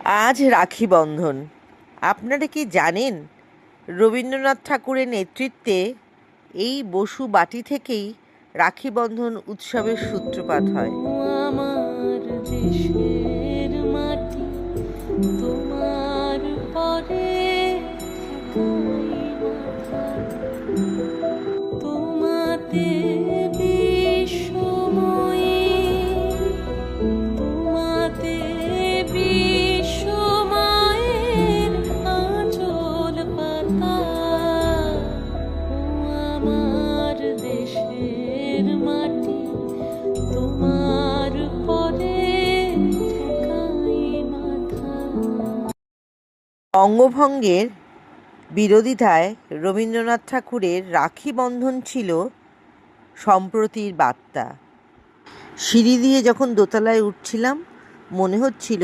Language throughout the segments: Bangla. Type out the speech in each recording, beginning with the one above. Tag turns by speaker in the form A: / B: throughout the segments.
A: আজ রাখি বন্ধন। আপনারা কি জানেন, রবীন্দ্রনাথ ঠাকুরের নেতৃত্বে এই বসু বাটি থেকেই রাখি বন্ধন উৎসবের সূত্রপাত হয়।
B: আমার দেশের মাটি তোমার পরে তোমাতে বিশ্বময়ী, তোমাতে বিশ্বমায়ের আঁচল পাতা। ও আমার দেশের মাটি তোমার পরে ঠেকাই মাথা।
A: বঙ্গভঙ্গের বিরোধিতায় রবীন্দ্রনাথ ঠাকুরের রাখি বন্ধন ছিল সম্প্রতির বার্তা। সিঁড়ি দিয়ে যখন দোতলায় উঠছিলাম, মনে হচ্ছিল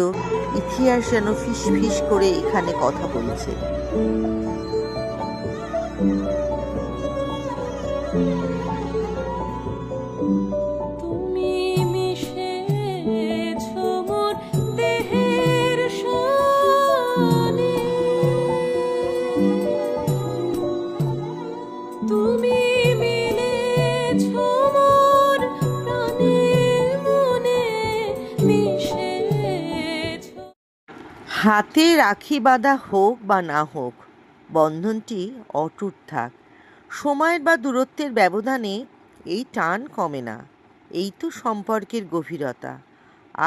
A: ইতিহাস যেন ফিস ফিস করে এখানে কথা বলছে।
B: তুমি মিশেছ মোর দেহের সনে, তুমি মিলেছ মোর প্রাণে মনে, মিশেছ।
A: হাতে রাখি বাঁধা হোক বা না হোক, বন্ধনটি অটুট থাক। সময়ের বা দূরত্বের ব্যবধানে এই টান কমে না। এই তো সম্পর্কের গভীরতা।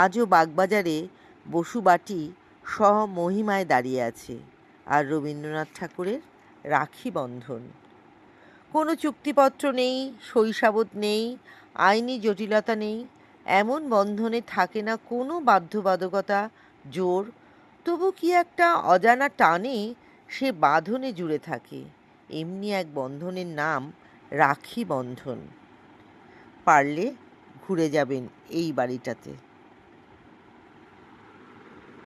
A: আজও বাগবাজারে বসুবাটি স্বমহিমায় দাঁড়িয়ে আছে, আর রবীন্দ্রনাথ ঠাকুরের রাখি বন্ধন। কোনো চুক্তিপত্র নেই, শৈশাবত নেই, আইনি জটিলতা নেই। এমন বন্ধনে থাকে না কোনো বাধ্যবাধকতা, জোর। তবু কি একটা অজানা টানে সে বাঁধনে জুড়ে থাকে। এমনি এক বন্ধনের নাম রাখি বন্ধন। পারলে ঘুরে যাবেন এই বাড়িটাতে।